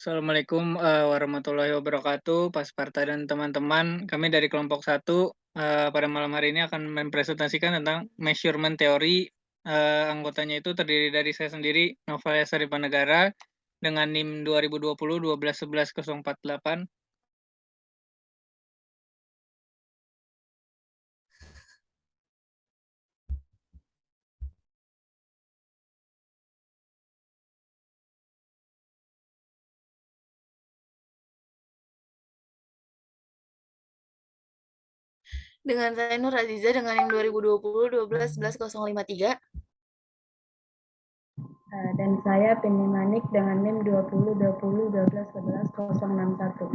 Assalamualaikum warahmatullahi wabarakatuh, Pak Sparta dan teman-teman. Kami dari kelompok 1 pada malam hari ini akan mempresentasikan tentang measurement teori. Anggotanya itu terdiri dari saya sendiri, Nova Yasari Panegara, dengan NIM 2020 1211048. Dengan saya Nur Aziza dengan NIM 2020 1211053. Dan saya Penny Manik dengan NIM 2020 1211061.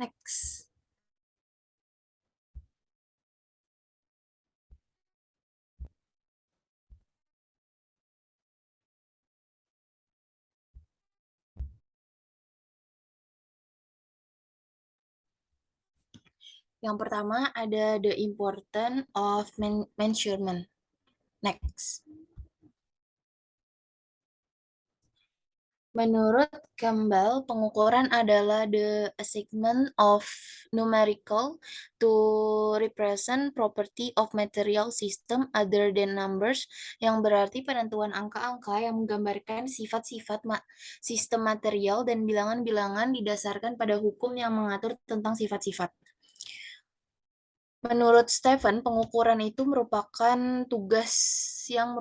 Next. Yang pertama ada the importance of measurement. Next. Menurut Campbell, pengukuran adalah the assignment of numerical to represent property of material system other than numbers, yang berarti penentuan angka-angka yang menggambarkan sifat-sifat sistem material dan bilangan-bilangan didasarkan pada hukum yang mengatur tentang sifat-sifat. Menurut Stephen, pengukuran itu merupakan tugas yang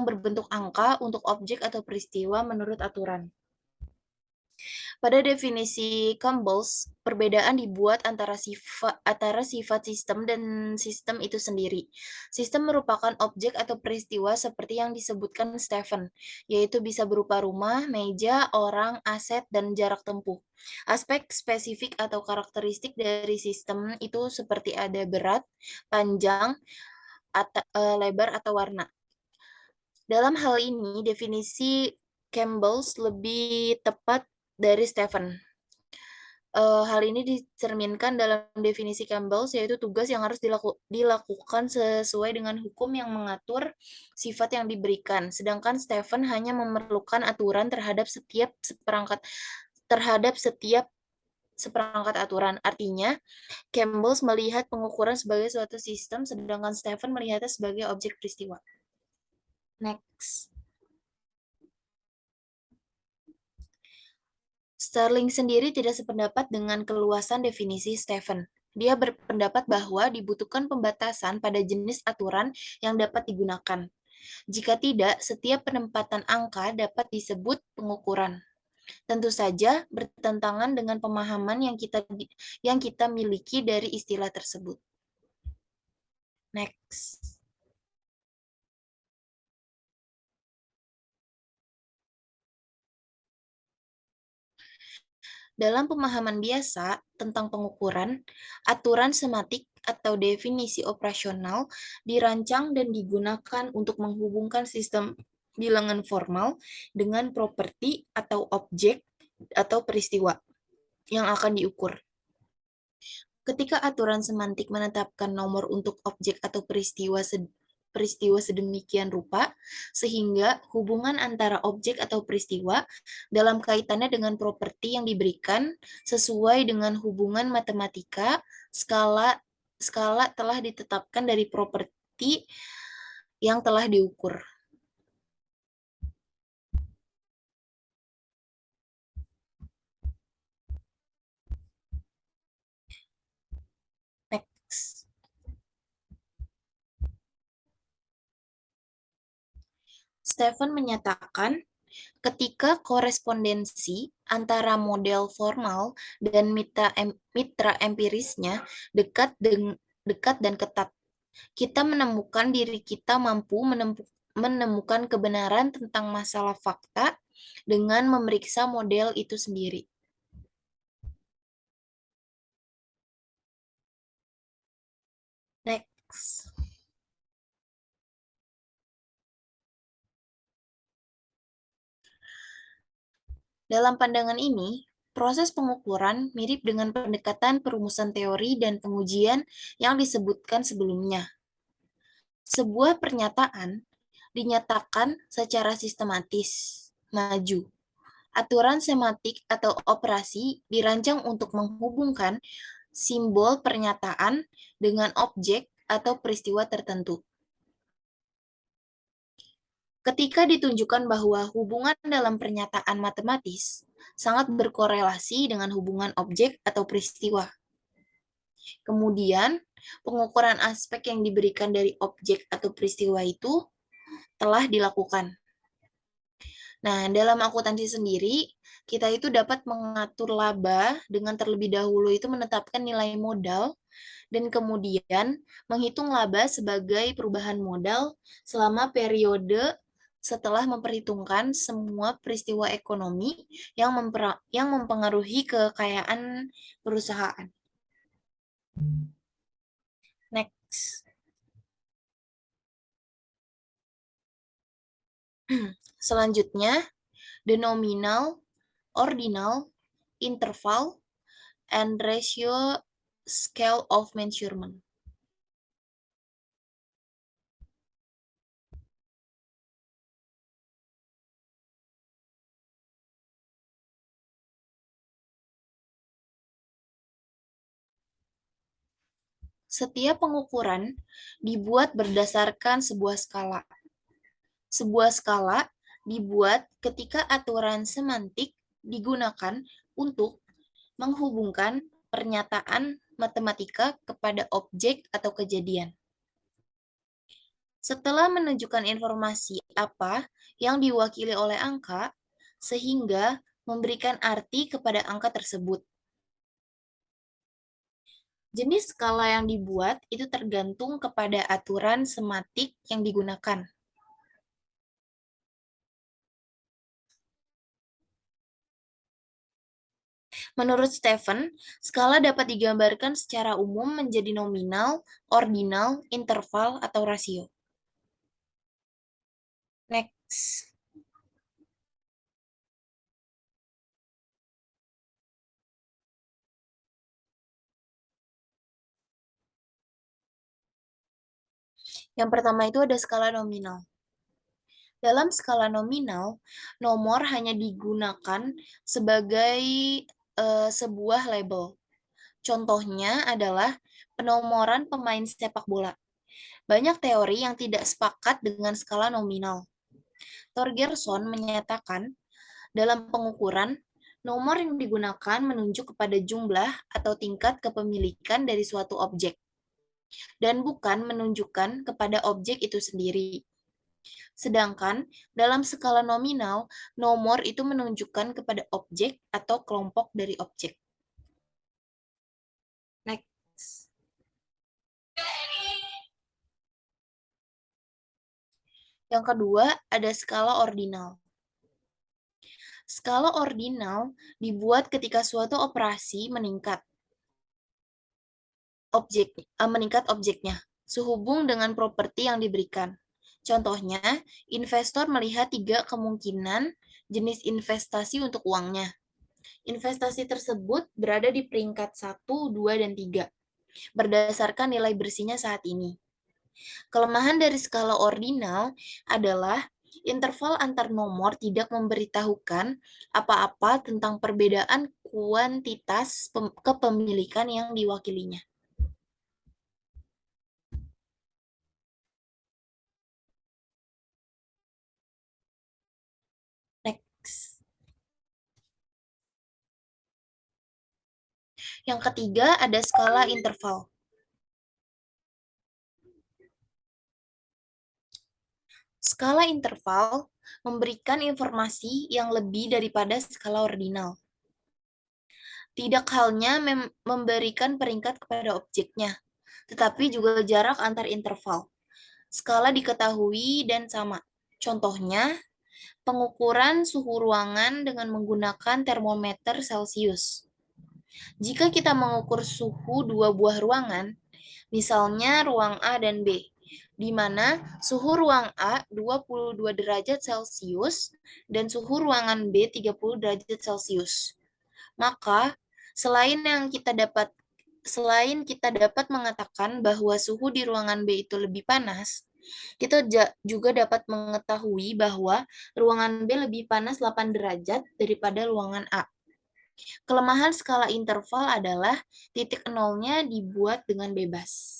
berbentuk angka untuk objek atau peristiwa menurut aturan. Pada definisi Campbell, perbedaan dibuat antara sifat sistem dan sistem itu sendiri. Sistem merupakan objek atau peristiwa seperti yang disebutkan Stephen, yaitu bisa berupa rumah, meja, orang, aset, dan jarak tempuh. Aspek spesifik atau karakteristik dari sistem itu seperti ada berat, panjang, lebar, atau warna. Dalam hal ini, definisi Campbell lebih tepat dari Stephen. Hal ini dicerminkan dalam definisi Campbell, yaitu tugas yang harus dilakukan sesuai dengan hukum yang mengatur sifat yang diberikan. Sedangkan Stephen hanya memerlukan aturan terhadap setiap seperangkat aturan. Artinya, Campbell melihat pengukuran sebagai suatu sistem, sedangkan Stephen melihatnya sebagai objek peristiwa. Next. Sterling sendiri tidak sependapat dengan keluasan definisi Stephen. Dia berpendapat bahwa dibutuhkan pembatasan pada jenis aturan yang dapat digunakan. Jika tidak, setiap penempatan angka dapat disebut pengukuran. Tentu saja bertentangan dengan pemahaman yang kita miliki dari istilah tersebut. Next. Dalam pemahaman biasa tentang pengukuran, aturan sematik atau definisi operasional dirancang dan digunakan untuk menghubungkan sistem bilangan formal dengan properti atau objek atau peristiwa yang akan diukur. Ketika aturan semantik menetapkan nomor untuk objek atau peristiwa sedemikian rupa, sehingga hubungan antara objek atau peristiwa dalam kaitannya dengan properti yang diberikan sesuai dengan hubungan matematika, skala telah ditetapkan dari properti yang telah diukur. Next. Stephen menyatakan ketika korespondensi antara model formal dan mitra empirisnya dekat dan ketat, kita menemukan diri kita mampu menemukan kebenaran tentang masalah fakta dengan memeriksa model itu sendiri. Next. Dalam pandangan ini, Proses pengukuran mirip dengan pendekatan perumusan teori dan pengujian yang disebutkan sebelumnya. Sebuah pernyataan dinyatakan secara sistematis, maju. Aturan semantik atau operasi dirancang untuk menghubungkan simbol pernyataan dengan objek atau peristiwa tertentu. Ketika ditunjukkan bahwa hubungan dalam pernyataan matematis sangat berkorelasi dengan hubungan objek atau peristiwa. Kemudian, pengukuran aspek yang diberikan dari objek atau peristiwa itu telah dilakukan. Nah, dalam akuntansi sendiri, kita itu dapat mengatur laba dengan terlebih dahulu itu menetapkan nilai modal dan kemudian menghitung laba sebagai perubahan modal selama periode setelah memperhitungkan semua peristiwa ekonomi yang mempengaruhi kekayaan perusahaan. Next. Selanjutnya, the nominal, ordinal, interval, and ratio scale of measurement. Setiap pengukuran dibuat berdasarkan sebuah skala. Sebuah skala dibuat ketika aturan semantik digunakan untuk menghubungkan pernyataan matematika kepada objek atau kejadian. Setelah menunjukkan informasi apa yang diwakili oleh angka, sehingga memberikan arti kepada angka tersebut. Jenis skala yang dibuat itu tergantung kepada aturan semantik yang digunakan. Menurut Stephen, skala dapat digambarkan secara umum menjadi nominal, ordinal, interval, atau rasio. Next. Yang pertama itu ada skala nominal. Dalam skala nominal, nomor hanya digunakan sebagai sebuah label. Contohnya adalah penomoran pemain sepak bola. Banyak teori yang tidak sepakat dengan skala nominal. Torgerson menyatakan, dalam pengukuran, nomor yang digunakan menunjuk kepada jumlah atau tingkat kepemilikan dari suatu objek, dan bukan menunjukkan kepada objek itu sendiri. Sedangkan dalam skala nominal, nomor itu menunjukkan kepada objek atau kelompok dari objek. Next. Yang kedua, ada skala ordinal. Skala ordinal dibuat ketika suatu operasi meningkat objeknya, sehubung dengan properti yang diberikan. Contohnya, investor melihat 3 kemungkinan jenis investasi untuk uangnya. Investasi tersebut berada di peringkat 1, 2, dan 3, berdasarkan nilai bersihnya saat ini. Kelemahan dari skala ordinal adalah interval antar nomor tidak memberitahukan apa-apa tentang perbedaan kuantitas kepemilikan yang diwakilinya. Next. Yang ketiga ada skala interval. Skala interval memberikan informasi yang lebih daripada skala ordinal. Tidak halnya memberikan peringkat kepada objeknya, tetapi juga jarak antar interval. Skala diketahui dan sama. Contohnya, pengukuran suhu ruangan dengan menggunakan termometer Celcius. Jika kita mengukur suhu 2 buah ruangan, misalnya ruang A dan B, di mana suhu ruang A 22 derajat Celcius dan suhu ruangan B 30 derajat Celcius. Maka, selain kita dapat mengatakan bahwa suhu di ruangan B itu lebih panas, kita juga dapat mengetahui bahwa ruangan B lebih panas 8 derajat daripada ruangan A. Kelemahan skala interval adalah titik nolnya dibuat dengan bebas.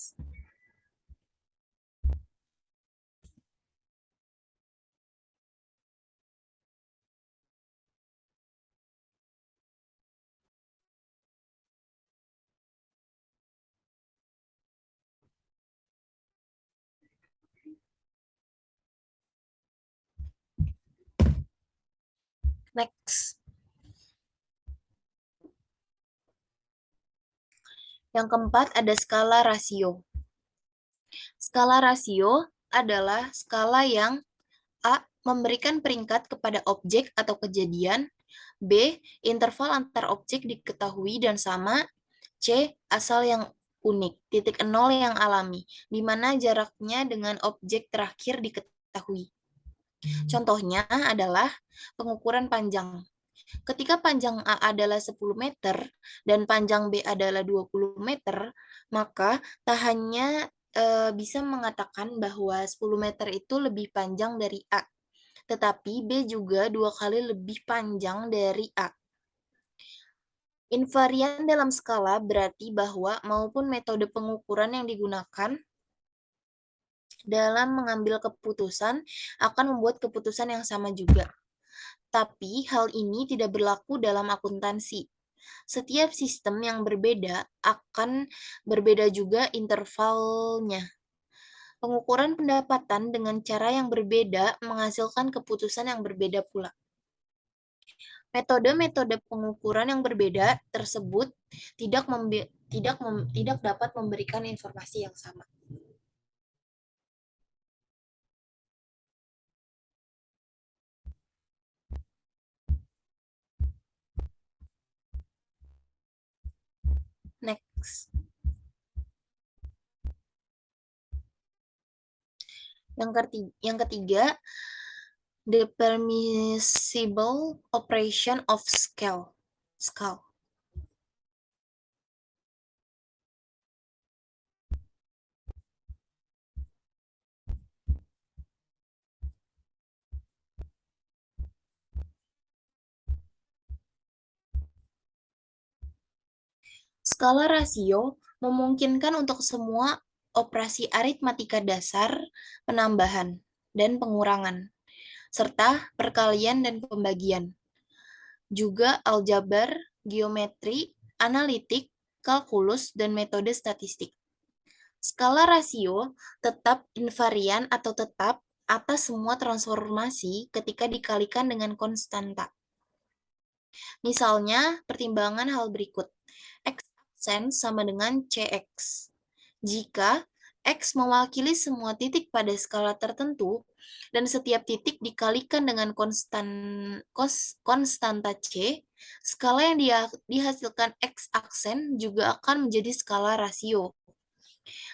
Next. Yang keempat ada skala rasio. Skala rasio adalah skala yang A. Memberikan peringkat kepada objek atau kejadian. B. Interval antar objek diketahui dan sama. C. Asal yang unik. Titik nol yang alami, di mana jaraknya dengan objek terakhir diketahui. Contohnya adalah pengukuran panjang. Ketika panjang A adalah 10 meter dan panjang B adalah 20 meter, maka tak hanya bisa mengatakan bahwa 10 meter itu lebih panjang dari A, tetapi B juga 2 kali lebih panjang dari A. Invarian dalam skala berarti bahwa maupun metode pengukuran yang digunakan dalam mengambil keputusan akan membuat keputusan yang sama juga. Tapi hal ini tidak berlaku dalam akuntansi. Setiap sistem yang berbeda akan berbeda juga intervalnya. Pengukuran pendapatan dengan cara yang berbeda menghasilkan keputusan yang berbeda pula. Metode-metode pengukuran yang berbeda tersebut tidak dapat memberikan informasi yang sama. Next. Yang ketiga, the permissible operation of scale. Skala rasio memungkinkan untuk semua operasi aritmatika dasar, penambahan, dan pengurangan, serta perkalian dan pembagian. Juga aljabar, geometri, analitik, kalkulus, dan metode statistik. Skala rasio tetap invarian atau tetap atas semua transformasi ketika dikalikan dengan konstanta. Misalnya, pertimbangan hal berikut. X aksen sama dengan CX. Jika X mewakili semua titik pada skala tertentu, dan setiap titik dikalikan dengan konstanta C, skala yang dihasilkan X aksen juga akan menjadi skala rasio.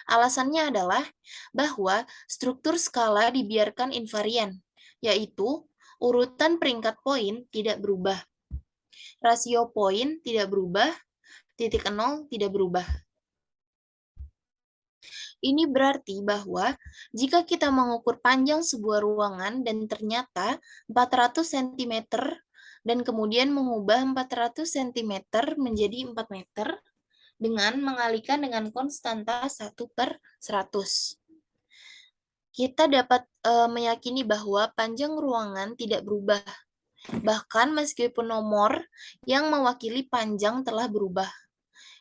Alasannya adalah bahwa struktur skala dibiarkan invarian, yaitu urutan peringkat poin tidak berubah. Rasio poin tidak berubah, titik nol tidak berubah. Ini berarti bahwa jika kita mengukur panjang sebuah ruangan dan ternyata 400 cm dan kemudian mengubah 400 cm menjadi 4 meter dengan mengalihkan dengan konstanta 1/100. Kita dapat meyakini bahwa panjang ruangan tidak berubah, bahkan meskipun nomor yang mewakili panjang telah berubah.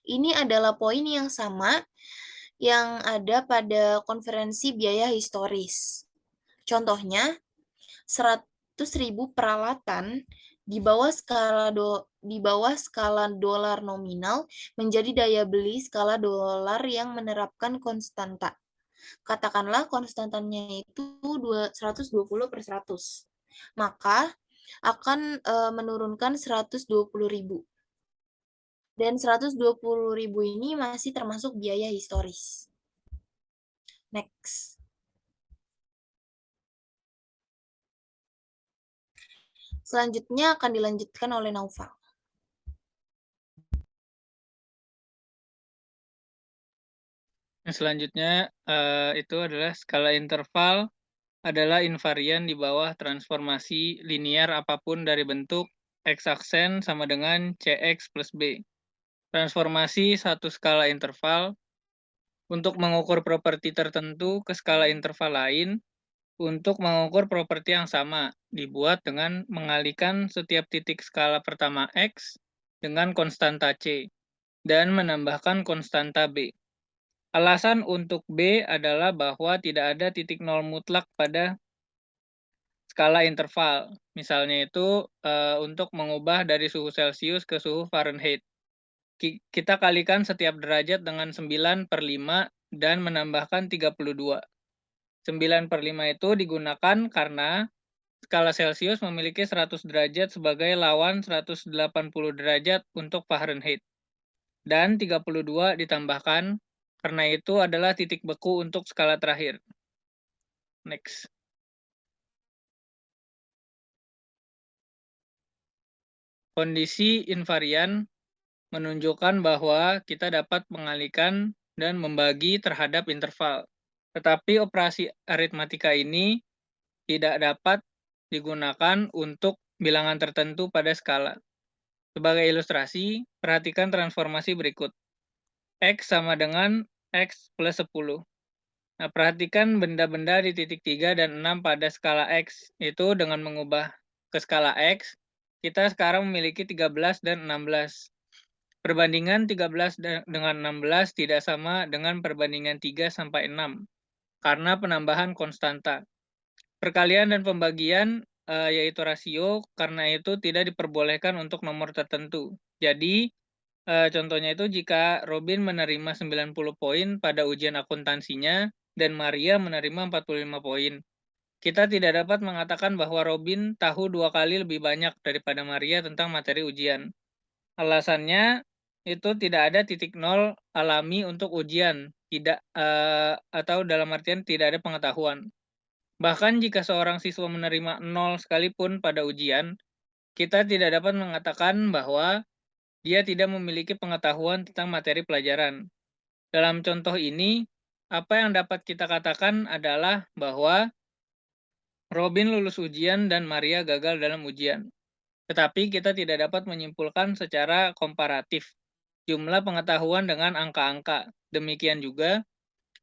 Ini adalah poin yang sama yang ada pada konferensi biaya historis. Contohnya, 100.000 peralatan di bawah skala dolar nominal menjadi daya beli skala dolar yang menerapkan konstanta. Katakanlah konstantanya itu 120/100. Maka akan menurunkan 120.000. Dan 120.000 ini masih termasuk biaya historis. Next. Selanjutnya akan dilanjutkan oleh Naufal. Yang selanjutnya itu adalah skala interval adalah invarian di bawah transformasi linear apapun dari bentuk x aksen sama dengan cx plus b. Transformasi satu skala interval untuk mengukur properti tertentu ke skala interval lain untuk mengukur properti yang sama, dibuat dengan mengalihkan setiap titik skala pertama x dengan konstanta c dan menambahkan konstanta b. Alasan untuk B adalah bahwa tidak ada titik nol mutlak pada skala interval. Misalnya itu untuk mengubah dari suhu Celcius ke suhu Fahrenheit. Kita kalikan setiap derajat dengan 9/5 dan menambahkan 32. 9/5 itu digunakan karena skala Celcius memiliki 100 derajat sebagai lawan 180 derajat untuk Fahrenheit. Dan 32 ditambahkan karena itu adalah titik beku untuk skala terakhir. Next. Kondisi invarian menunjukkan bahwa kita dapat mengalihkan dan membagi terhadap interval. Tetapi operasi aritmatika ini tidak dapat digunakan untuk bilangan tertentu pada skala. Sebagai ilustrasi, perhatikan transformasi berikut. X sama dengan X plus 10. Nah, perhatikan benda-benda di titik 3 dan 6 pada skala X. Itu dengan mengubah ke skala X, kita sekarang memiliki 13 dan 16. Perbandingan 13 dengan 16 tidak sama dengan perbandingan 3 sampai 6, karena penambahan konstanta. Perkalian dan pembagian yaitu rasio, karena itu tidak diperbolehkan untuk nomor tertentu. Jadi, contohnya itu jika Robin menerima 90 poin pada ujian akuntansinya, dan Maria menerima 45 poin. Kita tidak dapat mengatakan bahwa Robin tahu 2 kali lebih banyak daripada Maria tentang materi ujian. Alasannya, itu tidak ada titik nol alami untuk ujian, atau dalam artian tidak ada pengetahuan. Bahkan jika seorang siswa menerima 0 sekalipun pada ujian, kita tidak dapat mengatakan bahwa dia tidak memiliki pengetahuan tentang materi pelajaran. Dalam contoh ini, apa yang dapat kita katakan adalah bahwa Robin lulus ujian dan Maria gagal dalam ujian. Tetapi kita tidak dapat menyimpulkan secara komparatif jumlah pengetahuan dengan angka-angka. Demikian juga,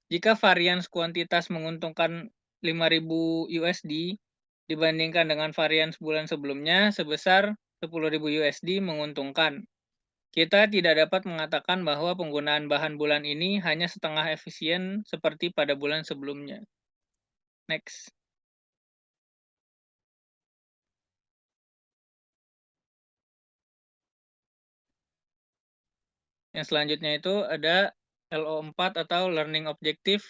jika varians kuantitas menguntungkan 5.000 USD dibandingkan dengan varians bulan sebelumnya sebesar 10.000 USD menguntungkan. Kita tidak dapat mengatakan bahwa penggunaan bahan bulan ini hanya setengah efisien seperti pada bulan sebelumnya. Next. Yang selanjutnya itu ada LO4 atau Learning Objective,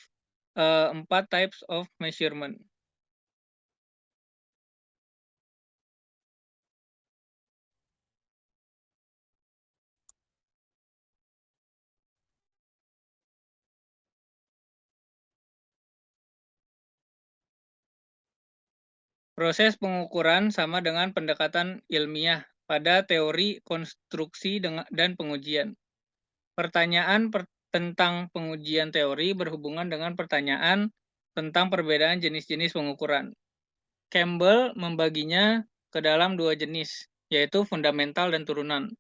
4 types of measurement. Proses pengukuran sama dengan pendekatan ilmiah pada teori konstruksi dan pengujian. Pertanyaan tentang pengujian teori berhubungan dengan pertanyaan tentang perbedaan jenis-jenis pengukuran. Campbell membaginya ke dalam 2 jenis, yaitu fundamental dan turunan.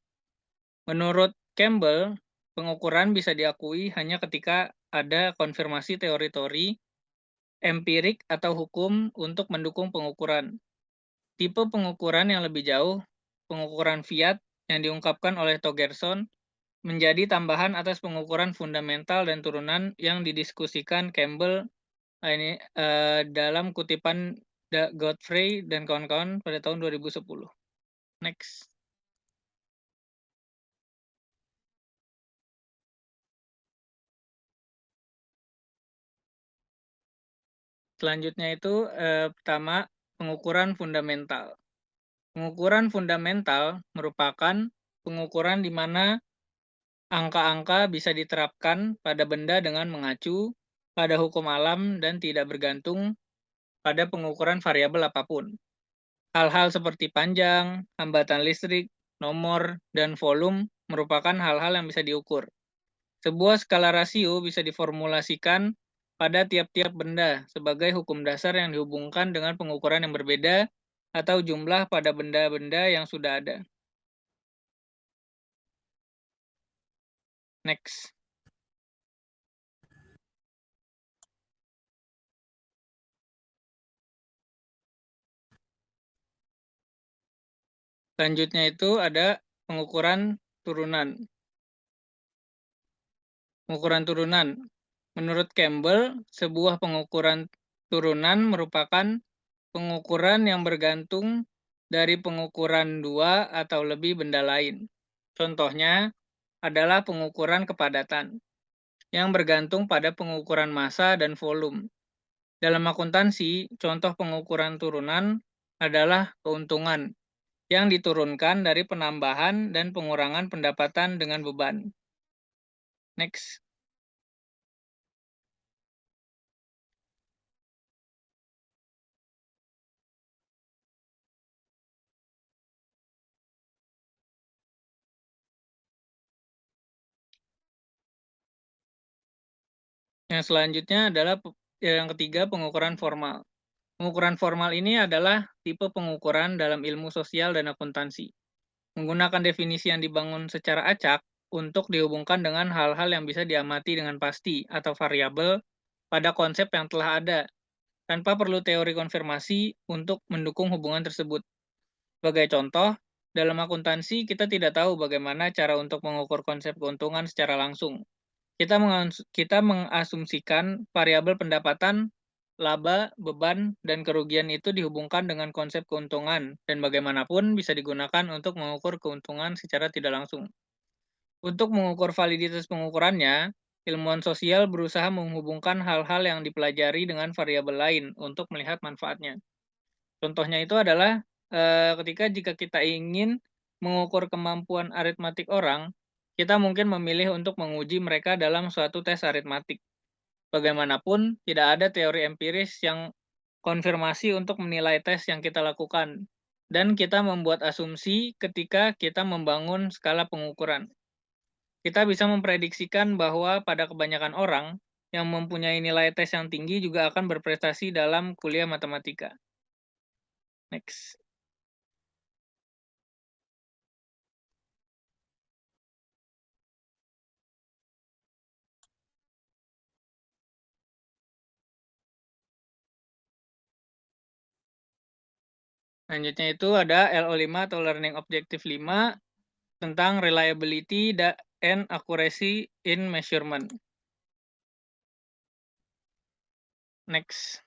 Menurut Campbell, pengukuran bisa diakui hanya ketika ada konfirmasi teori-teori empirik atau hukum untuk mendukung pengukuran. Tipe pengukuran yang lebih jauh, pengukuran fiat yang diungkapkan oleh Togerson, menjadi tambahan atas pengukuran fundamental dan turunan yang didiskusikan Campbell dalam kutipan Godfrey dan kawan-kawan pada tahun 2010. Next. Selanjutnya itu pertama, pengukuran fundamental. Pengukuran fundamental merupakan pengukuran di mana angka-angka bisa diterapkan pada benda dengan mengacu pada hukum alam dan tidak bergantung pada pengukuran variabel apapun. Hal-hal seperti panjang, hambatan listrik, nomor, dan volume merupakan hal-hal yang bisa diukur. Sebuah skala rasio bisa diformulasikan pada tiap-tiap benda sebagai hukum dasar yang dihubungkan dengan pengukuran yang berbeda atau jumlah pada benda-benda yang sudah ada. Next. Selanjutnya itu ada pengukuran turunan. Pengukuran turunan. Menurut Campbell, sebuah pengukuran turunan merupakan pengukuran yang bergantung dari pengukuran dua atau lebih benda lain. Contohnya adalah pengukuran kepadatan, yang bergantung pada pengukuran massa dan volume. Dalam akuntansi, contoh pengukuran turunan adalah keuntungan, yang diturunkan dari penambahan dan pengurangan pendapatan dengan beban. Next. Yang selanjutnya adalah yang ketiga, pengukuran formal. Pengukuran formal ini adalah tipe pengukuran dalam ilmu sosial dan akuntansi. Menggunakan definisi yang dibangun secara acak untuk dihubungkan dengan hal-hal yang bisa diamati dengan pasti atau variabel pada konsep yang telah ada, tanpa perlu teori konfirmasi untuk mendukung hubungan tersebut. Sebagai contoh, dalam akuntansi kita tidak tahu bagaimana cara untuk mengukur konsep keuntungan secara langsung. Kita mengasumsikan variabel pendapatan, laba, beban, dan kerugian itu dihubungkan dengan konsep keuntungan, dan bagaimanapun bisa digunakan untuk mengukur keuntungan secara tidak langsung. Untuk mengukur validitas pengukurannya, ilmuwan sosial berusaha menghubungkan hal-hal yang dipelajari dengan variabel lain untuk melihat manfaatnya. Contohnya itu adalah jika kita ingin mengukur kemampuan aritmatik orang, kita mungkin memilih untuk menguji mereka dalam suatu tes aritmatik. Bagaimanapun, tidak ada teori empiris yang konfirmasi untuk menilai tes yang kita lakukan, dan kita membuat asumsi ketika kita membangun skala pengukuran. Kita bisa memprediksikan bahwa pada kebanyakan orang, yang mempunyai nilai tes yang tinggi juga akan berprestasi dalam kuliah matematika. Next. Selanjutnya itu ada LO5 atau Learning Objective 5 tentang reliability and accuracy in measurement. Next.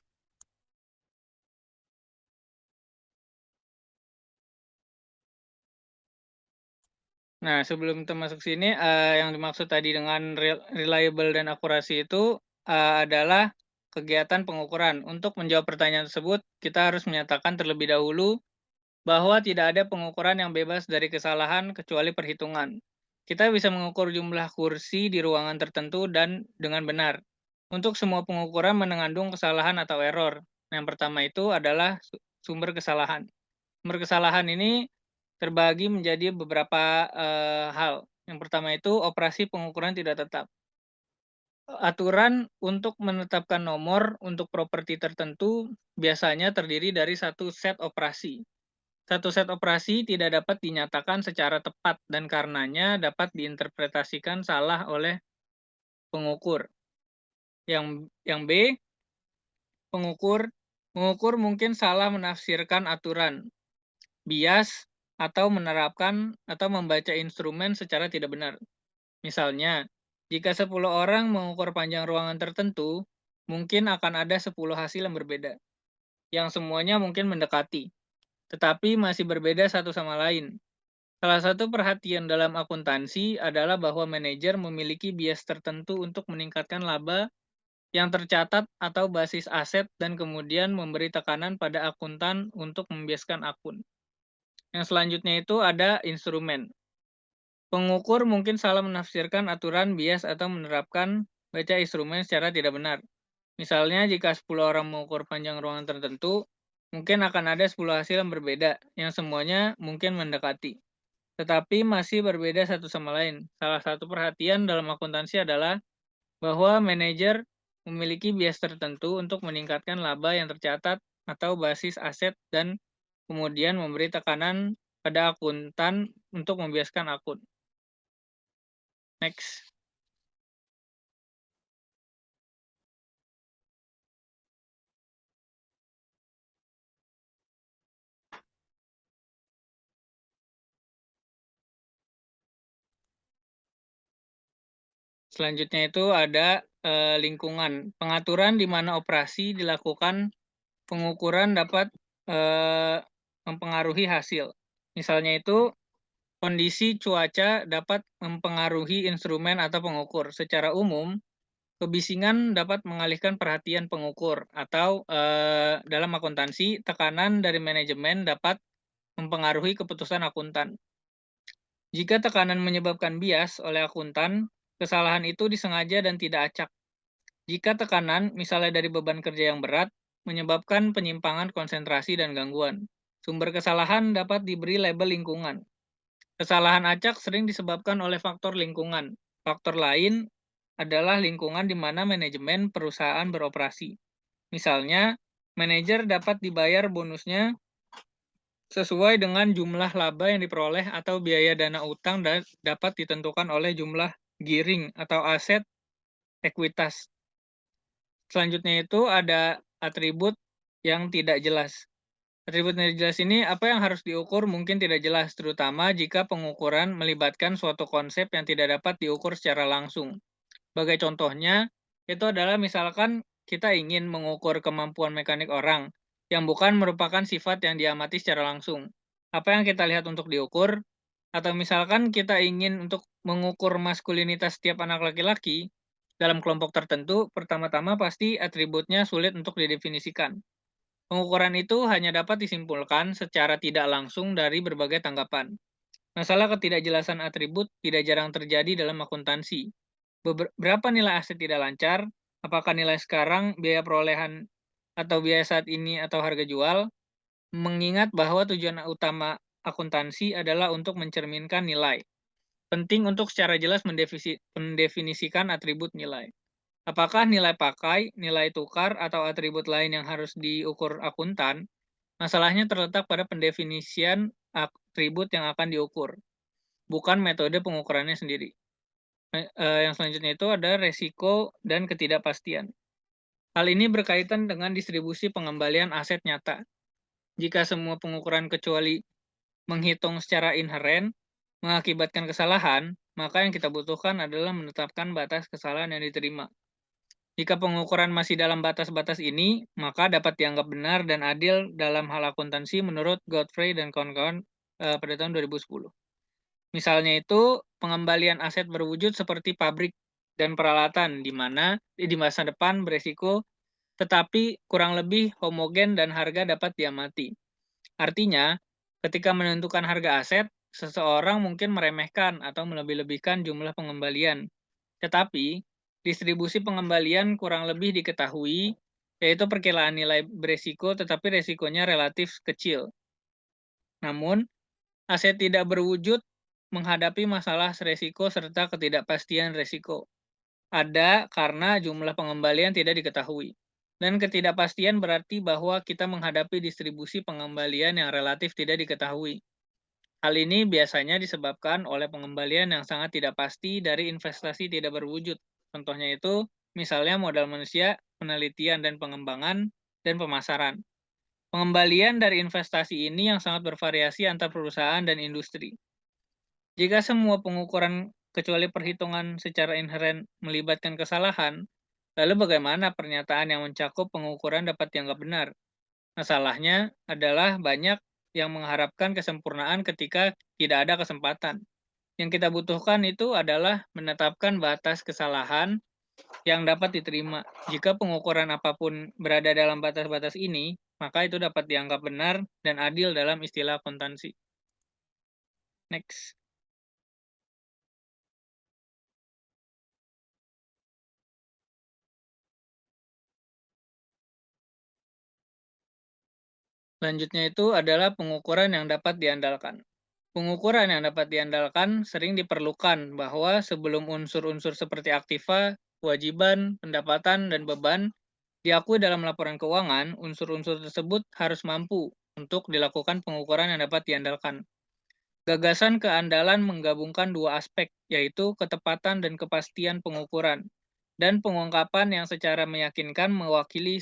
Nah, sebelum kita masuk sini, yang dimaksud tadi dengan reliable dan akurasi itu adalah kegiatan pengukuran. Untuk menjawab pertanyaan tersebut, kita harus menyatakan terlebih dahulu bahwa tidak ada pengukuran yang bebas dari kesalahan kecuali perhitungan. Kita bisa mengukur jumlah kursi di ruangan tertentu dan dengan benar. Untuk semua pengukuran mengandung kesalahan atau error. Yang pertama itu adalah sumber kesalahan. Sumber kesalahan ini terbagi menjadi beberapa hal. Yang pertama itu operasi pengukuran tidak tetap. Aturan untuk menetapkan nomor untuk properti tertentu biasanya terdiri dari satu set operasi. Satu set operasi tidak dapat dinyatakan secara tepat dan karenanya dapat diinterpretasikan salah oleh pengukur. Yang B, pengukur mungkin salah menafsirkan aturan, bias, atau menerapkan atau membaca instrumen secara tidak benar. Misalnya, jika 10 orang mengukur panjang ruangan tertentu, mungkin akan ada 10 hasil yang berbeda, yang semuanya mungkin mendekati, tetapi masih berbeda satu sama lain. Salah satu perhatian dalam akuntansi adalah bahwa manajer memiliki bias tertentu untuk meningkatkan laba yang tercatat atau basis aset dan kemudian memberi tekanan pada akuntan untuk membiaskan akun. Yang selanjutnya itu ada instrumen. Pengukur mungkin salah menafsirkan aturan bias atau menerapkan baca instrumen secara tidak benar. Misalnya jika 10 orang mengukur panjang ruangan tertentu, mungkin akan ada 10 hasil yang berbeda, yang semuanya mungkin mendekati. tetapi masih berbeda satu sama lain. Salah satu perhatian dalam akuntansi adalah bahwa manajer memiliki bias tertentu untuk meningkatkan laba yang tercatat atau basis aset dan kemudian memberi tekanan pada akuntan untuk membiaskan akun. Next. Selanjutnya itu ada lingkungan. Pengaturan di mana operasi dilakukan, pengukuran dapat mempengaruhi hasil. Misalnya itu kondisi cuaca dapat mempengaruhi instrumen atau pengukur. Secara umum, kebisingan dapat mengalihkan perhatian pengukur atau dalam akuntansi, tekanan dari manajemen dapat mempengaruhi keputusan akuntan. Jika tekanan menyebabkan bias oleh akuntan, kesalahan itu disengaja dan tidak acak. Jika tekanan, misalnya dari beban kerja yang berat, menyebabkan penyimpangan konsentrasi dan gangguan. Sumber kesalahan dapat diberi label lingkungan. Kesalahan acak sering disebabkan oleh faktor lingkungan. Faktor lain adalah lingkungan di mana manajemen perusahaan beroperasi. Misalnya, manajer dapat dibayar bonusnya sesuai dengan jumlah laba yang diperoleh atau biaya dana utang dan dapat ditentukan oleh jumlah giring atau aset ekuitas. Selanjutnya itu ada atribut yang tidak jelas. Atribut yang tidak jelas ini apa yang harus diukur mungkin tidak jelas, terutama jika pengukuran melibatkan suatu konsep yang tidak dapat diukur secara langsung. Sebagai contohnya, itu adalah misalkan kita ingin mengukur kemampuan mekanik orang, yang bukan merupakan sifat yang diamati secara langsung. Apa yang kita lihat untuk diukur, atau misalkan kita ingin untuk mengukur maskulinitas setiap anak laki-laki, dalam kelompok tertentu, pertama-tama pasti atributnya sulit untuk didefinisikan. Pengukuran itu hanya dapat disimpulkan secara tidak langsung dari berbagai tanggapan. Masalah ketidakjelasan atribut tidak jarang terjadi dalam akuntansi. Berapa nilai aset tidak lancar, apakah nilai sekarang, biaya perolehan, atau biaya saat ini, atau harga jual, mengingat bahwa tujuan utama akuntansi adalah untuk mencerminkan nilai. Penting untuk secara jelas mendefinisikan atribut nilai. Apakah nilai pakai, nilai tukar, atau atribut lain yang harus diukur akuntan? Masalahnya terletak pada pendefinisian atribut yang akan diukur, bukan metode pengukurannya sendiri. Yang selanjutnya itu ada resiko dan ketidakpastian. Hal ini berkaitan dengan distribusi pengembalian aset nyata. Jika semua pengukuran kecuali menghitung secara inheren mengakibatkan kesalahan, maka yang kita butuhkan adalah menetapkan batas kesalahan yang diterima. Jika pengukuran masih dalam batas-batas ini, maka dapat dianggap benar dan adil dalam hal akuntansi menurut Godfrey dan kawan-kawan pada tahun 2010. Misalnya itu pengembalian aset berwujud seperti pabrik dan peralatan di mana di masa depan beresiko tetapi kurang lebih homogen dan harga dapat diamati. Artinya, ketika menentukan harga aset, seseorang mungkin meremehkan atau melebih-lebihkan jumlah pengembalian. Tetapi, distribusi pengembalian kurang lebih diketahui, yaitu perkiraan nilai beresiko tetapi resikonya relatif kecil. Namun, aset tidak berwujud menghadapi masalah resiko serta ketidakpastian resiko. Ada karena jumlah pengembalian tidak diketahui. Dan ketidakpastian berarti bahwa kita menghadapi distribusi pengembalian yang relatif tidak diketahui. Hal ini biasanya disebabkan oleh pengembalian yang sangat tidak pasti dari investasi tidak berwujud. Contohnya itu, misalnya modal manusia, penelitian dan pengembangan, dan pemasaran. Pengembalian dari investasi ini yang sangat bervariasi antar perusahaan dan industri. Jika semua pengukuran kecuali perhitungan secara inheren melibatkan kesalahan, lalu bagaimana pernyataan yang mencakup pengukuran dapat dianggap benar? Masalahnya adalah banyak yang mengharapkan kesempurnaan ketika tidak ada kesempatan. Yang kita butuhkan itu adalah menetapkan batas kesalahan yang dapat diterima. Jika pengukuran apapun berada dalam batas-batas ini, maka itu dapat dianggap benar dan adil dalam istilah akuntansi. Next. Selanjutnya itu adalah pengukuran yang dapat diandalkan. Pengukuran yang dapat diandalkan sering diperlukan bahwa sebelum unsur-unsur seperti aktiva, kewajiban, pendapatan, dan beban diakui dalam laporan keuangan, unsur-unsur tersebut harus mampu untuk dilakukan pengukuran yang dapat diandalkan. Gagasan keandalan menggabungkan dua aspek, yaitu ketepatan dan kepastian pengukuran, dan pengungkapan yang secara meyakinkan mewakili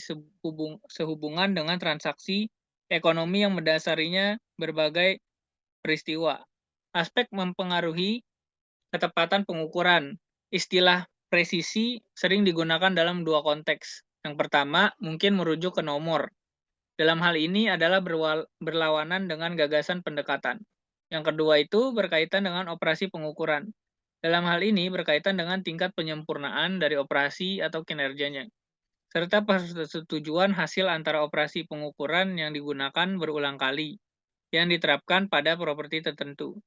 sehubungan dengan transaksi ekonomi yang mendasarinya berbagai peristiwa. Aspek mempengaruhi ketepatan pengukuran. Istilah presisi sering digunakan dalam dua konteks. Yang pertama, mungkin merujuk ke nomor. Dalam hal ini adalah berlawanan dengan gagasan pendekatan. Yang kedua itu berkaitan dengan operasi pengukuran. Dalam hal ini berkaitan dengan tingkat penyempurnaan dari operasi atau kinerjanya, serta persetujuan hasil antara operasi pengukuran yang digunakan berulang kali, yang diterapkan pada properti tertentu.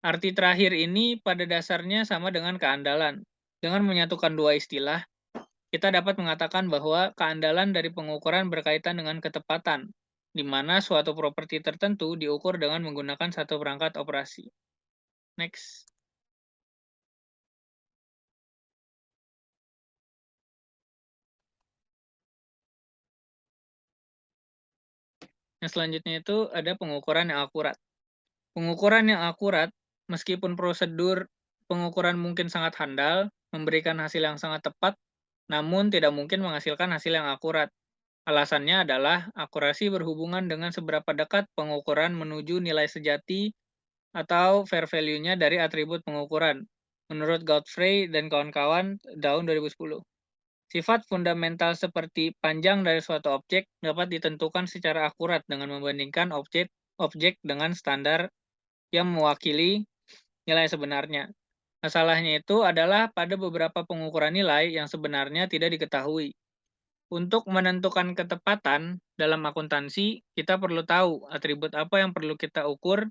Arti terakhir ini pada dasarnya sama dengan keandalan. Dengan menyatukan dua istilah, kita dapat mengatakan bahwa keandalan dari pengukuran berkaitan dengan ketepatan, di mana suatu properti tertentu diukur dengan menggunakan satu perangkat operasi. Next. Yang selanjutnya itu ada pengukuran yang akurat. Pengukuran yang akurat, meskipun prosedur pengukuran mungkin sangat handal, memberikan hasil yang sangat tepat, namun tidak mungkin menghasilkan hasil yang akurat. Alasannya adalah akurasi berhubungan dengan seberapa dekat pengukuran menuju nilai sejati atau fair value-nya dari atribut pengukuran, menurut Godfrey dan kawan-kawan tahun 2010. Sifat fundamental seperti panjang dari suatu objek dapat ditentukan secara akurat dengan membandingkan objek dengan standar yang mewakili nilai sebenarnya. Masalahnya itu adalah pada beberapa pengukuran nilai yang sebenarnya tidak diketahui. Untuk menentukan ketepatan dalam akuntansi, kita perlu tahu atribut apa yang perlu kita ukur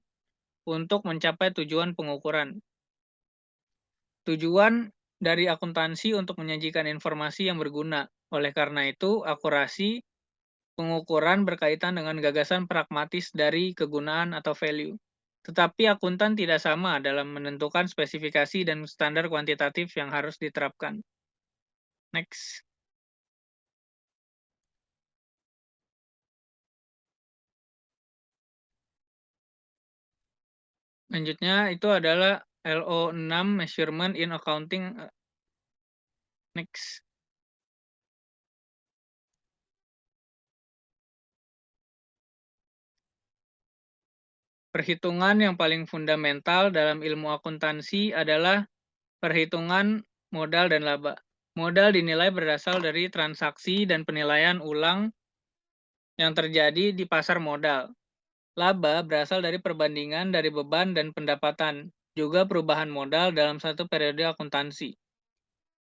untuk mencapai tujuan pengukuran. Tujuan dari akuntansi untuk menyajikan informasi yang berguna. Oleh karena itu, akurasi pengukuran berkaitan dengan gagasan pragmatis dari kegunaan atau value. Tetapi akuntan tidak sama dalam menentukan spesifikasi dan standar kuantitatif yang harus diterapkan. Next. Selanjutnya itu adalah LO6 Measurement in Accounting. Next. Perhitungan yang paling fundamental dalam ilmu akuntansi adalah perhitungan modal dan laba. Modal dinilai berasal dari transaksi dan penilaian ulang yang terjadi di pasar modal. Laba berasal dari perbandingan dari beban dan pendapatan, juga perubahan modal dalam satu periode akuntansi.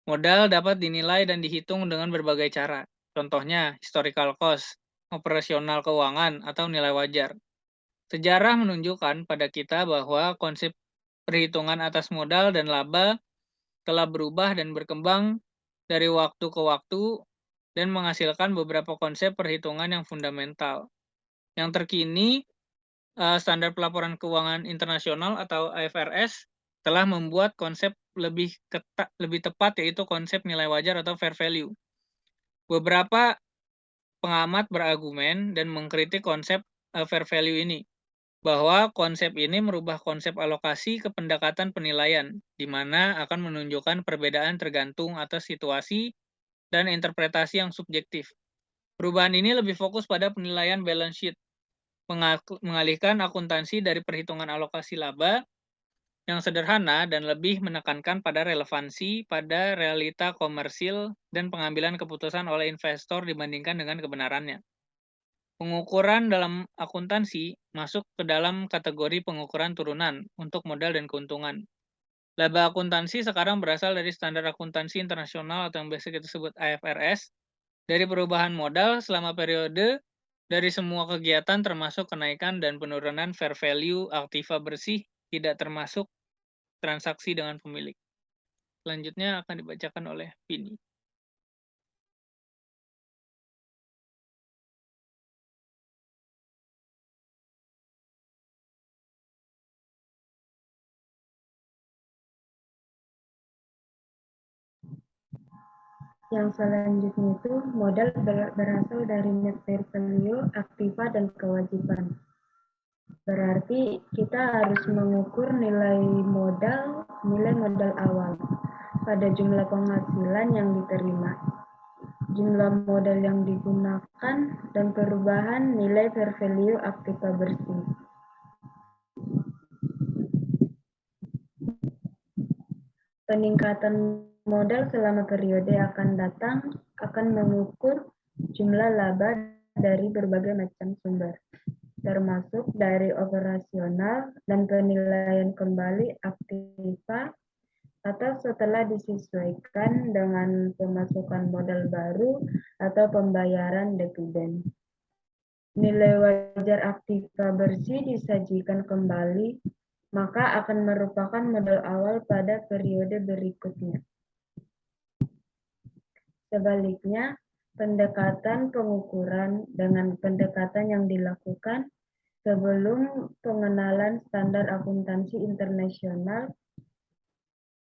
Modal dapat dinilai dan dihitung dengan berbagai cara. Contohnya, historical cost, operasional keuangan, atau nilai wajar. Sejarah menunjukkan pada kita bahwa konsep perhitungan atas modal dan laba telah berubah dan berkembang dari waktu ke waktu dan menghasilkan beberapa konsep perhitungan yang fundamental. Yang terkini, Standar Pelaporan Keuangan Internasional atau IFRS telah membuat konsep lebih tepat, yaitu konsep nilai wajar atau fair value. Beberapa pengamat berargumen dan mengkritik konsep fair value ini, bahwa konsep ini merubah konsep alokasi ke pendekatan penilaian, di mana akan menunjukkan perbedaan tergantung atas situasi dan interpretasi yang subjektif. Perubahan ini lebih fokus pada penilaian balance sheet, mengalihkan akuntansi dari perhitungan alokasi laba yang sederhana dan lebih menekankan pada relevansi pada realita komersil dan pengambilan keputusan oleh investor dibandingkan dengan kebenarannya. Pengukuran dalam akuntansi masuk ke dalam kategori pengukuran turunan untuk modal dan keuntungan. Laba akuntansi sekarang berasal dari standar akuntansi internasional atau yang biasa kita sebut IFRS, dari perubahan modal selama periode dari semua kegiatan termasuk kenaikan dan penurunan fair value aktiva bersih tidak termasuk transaksi dengan pemilik. Selanjutnya akan dibacakan oleh Vini. Yang selanjutnya itu modal berasal dari net fair value, aktiva, dan kewajiban. Berarti kita harus mengukur nilai modal awal pada jumlah penghasilan yang diterima, jumlah modal yang digunakan, dan perubahan nilai fair value aktiva bersih. Peningkatan modal selama periode akan datang akan mengukur jumlah laba dari berbagai macam sumber, termasuk dari operasional dan penilaian kembali aktiva atau setelah disesuaikan dengan pemasukan modal baru atau pembayaran dividen. Nilai wajar aktiva bersih disajikan kembali, maka akan merupakan modal awal pada periode berikutnya. Sebaliknya, pendekatan pengukuran dengan pendekatan yang dilakukan sebelum pengenalan standar akuntansi internasional,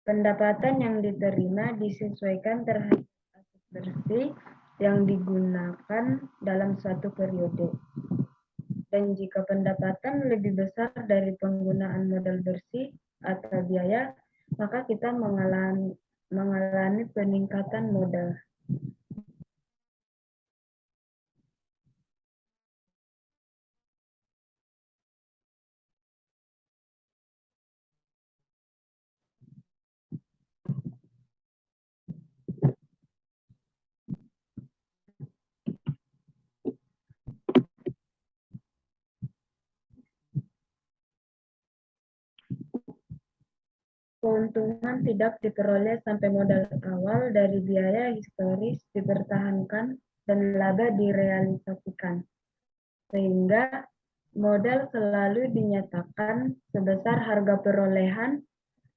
pendapatan yang diterima disesuaikan terhadap aset bersih yang digunakan dalam suatu periode. Dan jika pendapatan lebih besar dari penggunaan modal bersih atau biaya, maka kita mengalami peningkatan modal. Keuntungan tidak diperoleh sampai modal awal dari biaya historis dipertahankan dan laba direalisasikan, sehingga modal selalu dinyatakan sebesar harga perolehan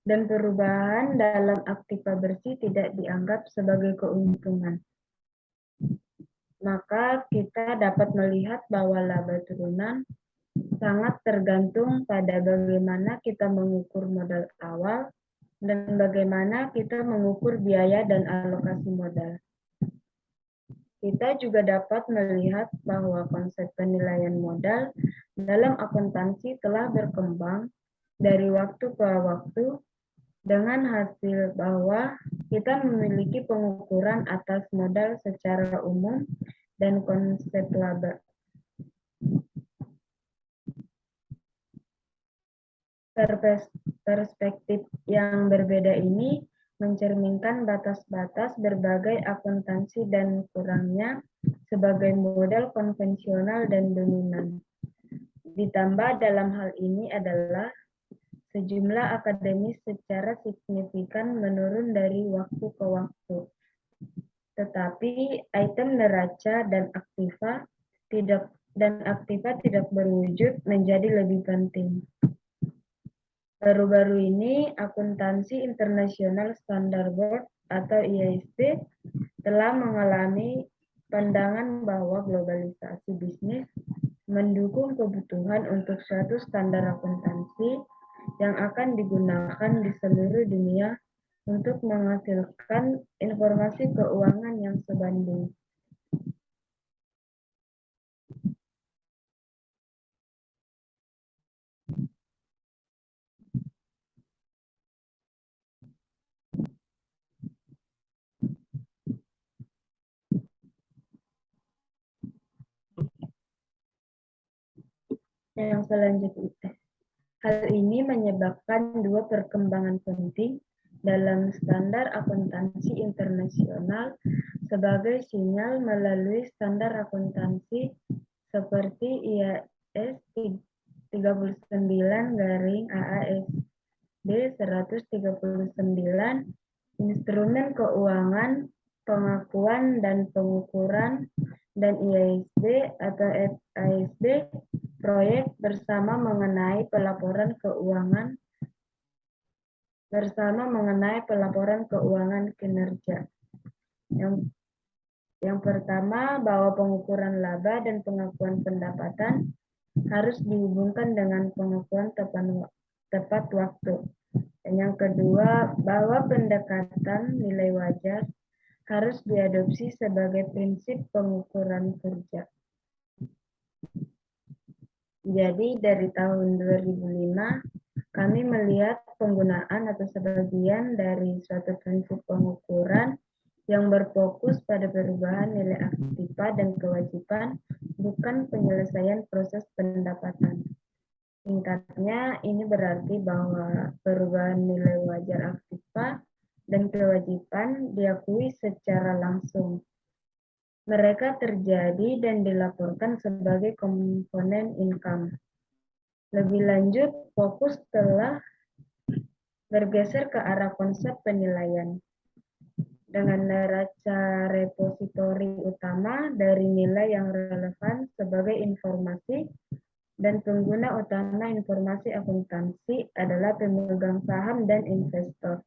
dan perubahan dalam aktiva bersih tidak dianggap sebagai keuntungan. Maka kita dapat melihat bahwa laba turunan sangat tergantung pada bagaimana kita mengukur modal awal dan bagaimana kita mengukur biaya dan alokasi modal. Kita juga dapat melihat bahwa konsep penilaian modal dalam akuntansi telah berkembang dari waktu ke waktu dengan hasil bahwa kita memiliki pengukuran atas modal secara umum dan konsep laba. Perspektif yang berbeda ini mencerminkan batas-batas berbagai akuntansi dan kurangnya sebagai model konvensional dan dominan. Ditambah dalam hal ini adalah sejumlah akademis secara signifikan menurun dari waktu ke waktu. Tetapi item neraca dan aktiva tidak berwujud menjadi lebih penting. Baru-baru ini, Akuntansi Internasional Standard Board atau IASB telah mengalami pandangan bahwa globalisasi bisnis mendukung kebutuhan untuk suatu standar akuntansi yang akan digunakan di seluruh dunia untuk menghasilkan informasi keuangan yang sebanding. Yang selanjutnya, hal ini menyebabkan dua perkembangan penting dalam standar akuntansi internasional sebagai sinyal melalui standar akuntansi seperti IAS 39-AASB 139, Instrumen Keuangan, Pengakuan dan Pengukuran, dan IASB atau FASB proyek bersama mengenai pelaporan keuangan kinerja. Yang pertama, bahwa pengukuran laba dan pengakuan pendapatan harus dihubungkan dengan pengakuan tepat waktu. Dan yang kedua, bahwa pendekatan nilai wajar harus diadopsi sebagai prinsip pengukuran kerja. Jadi dari tahun 2005, kami melihat penggunaan atau sebagian dari suatu prinsip pengukuran yang berfokus pada perubahan nilai aktiva dan kewajiban, bukan penyelesaian proses pendapatan. Singkatnya, ini berarti bahwa perubahan nilai wajar aktiva dan kewajiban diakui secara langsung. Mereka terjadi dan dilaporkan sebagai komponen income. Lebih lanjut, fokus telah bergeser ke arah konsep penilaian dengan neraca repositori utama dari nilai yang relevan sebagai informasi dan pengguna utama informasi akuntansi adalah pemegang saham dan investor.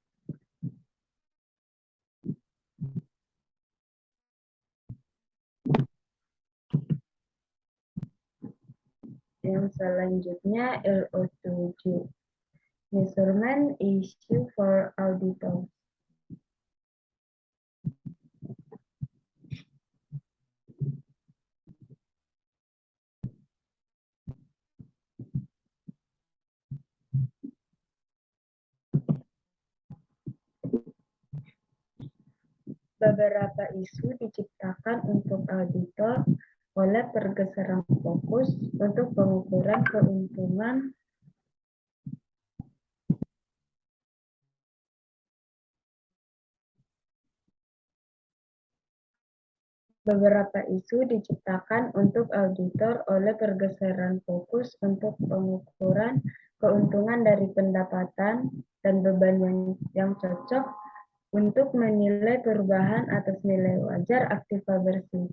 Yang selanjutnya LO7, Measurement Issue for Auditors. Beberapa isu diciptakan untuk auditor oleh pergeseran fokus untuk pengukuran keuntungan Beberapa isu diciptakan untuk auditor oleh pergeseran fokus untuk pengukuran keuntungan dari pendapatan dan beban yang cocok untuk menilai perubahan atas nilai wajar aktiva bersih.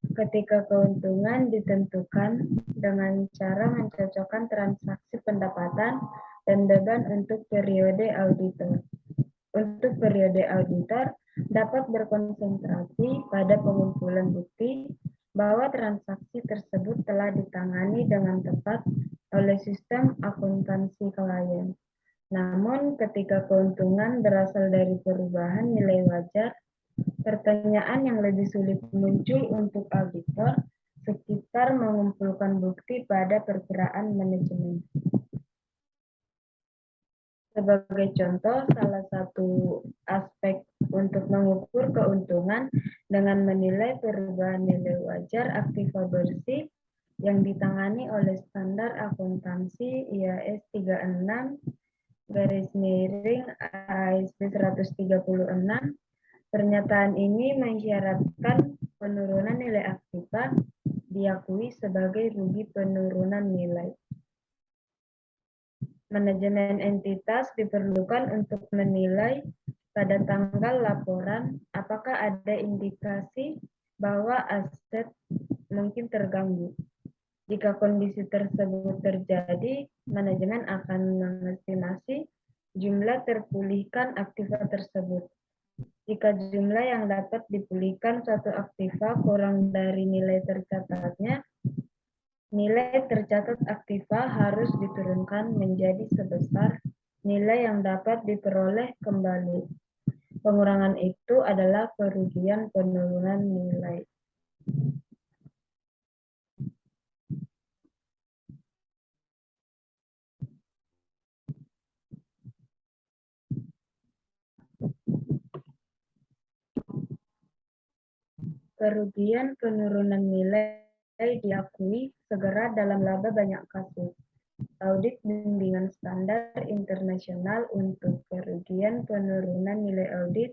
Ketika keuntungan ditentukan dengan cara mencocokkan transaksi pendapatan dan beban untuk periode auditor. Untuk periode auditor, dapat berkonsentrasi pada pengumpulan bukti bahwa transaksi tersebut telah ditangani dengan tepat oleh sistem akuntansi klien. Namun, ketika keuntungan berasal dari perubahan nilai wajar, pertanyaan yang lebih sulit muncul untuk auditor sekitar mengumpulkan bukti pada perkiraan manajemen. Sebagai contoh, salah satu aspek untuk mengukur keuntungan dengan menilai perubahan nilai wajar aktiva bersih yang ditangani oleh standar akuntansi IAS 36 ASB 136. Pernyataan ini mensyaratkan penurunan nilai aktiva diakui sebagai rugi penurunan nilai. Manajemen entitas diperlukan untuk menilai pada tanggal laporan apakah ada indikasi bahwa aset mungkin terganggu. Jika kondisi tersebut terjadi, manajemen akan mengestimasi jumlah terpulihkan aktiva tersebut. Jika jumlah yang dapat dipulihkan suatu aktiva kurang dari nilai tercatatnya, nilai tercatat aktiva harus diturunkan menjadi sebesar nilai yang dapat diperoleh kembali. Pengurangan itu adalah kerugian penurunan nilai. Kerugian penurunan nilai diakui segera dalam laba banyak kasus. Audit bimbingan standar internasional untuk kerugian penurunan nilai audit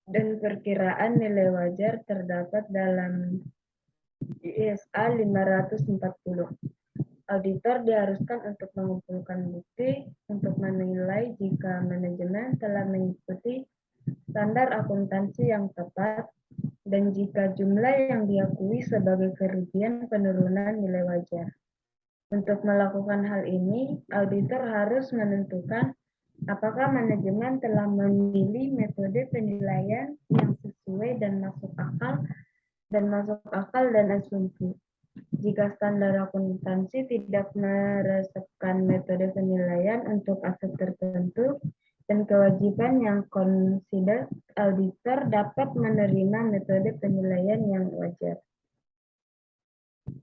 dan perkiraan nilai wajar terdapat dalam ISA 540. Auditor diharuskan untuk mengumpulkan bukti untuk menilai jika manajemen telah mengikuti standar akuntansi yang tepat dan jika jumlah yang diakui sebagai kerugian penurunan nilai wajar. Untuk melakukan hal ini, auditor harus menentukan apakah manajemen telah memilih metode penilaian yang sesuai dan masuk akal dan asumsi. Jika standar akuntansi tidak meresepkan metode penilaian untuk aset tertentu, dan kewajiban yang consider, auditor dapat menerima metode penilaian yang wajar.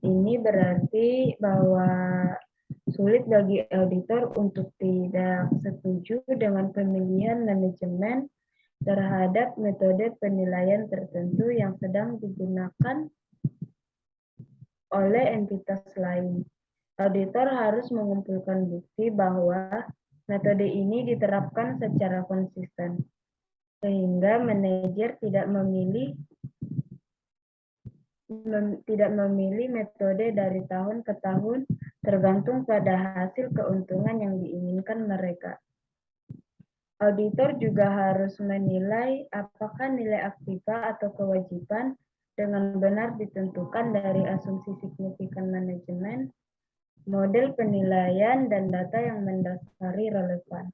Ini berarti bahwa sulit bagi auditor untuk tidak setuju dengan pemilihan manajemen terhadap metode penilaian tertentu yang sedang digunakan oleh entitas lain. Auditor harus mengumpulkan bukti bahwa metode ini diterapkan secara konsisten, sehingga manajer tidak memilih metode dari tahun ke tahun tergantung pada hasil keuntungan yang diinginkan mereka. Auditor juga harus menilai apakah nilai aktiva atau kewajiban dengan benar ditentukan dari asumsi signifikan manajemen, model penilaian, dan data yang mendasari relevan.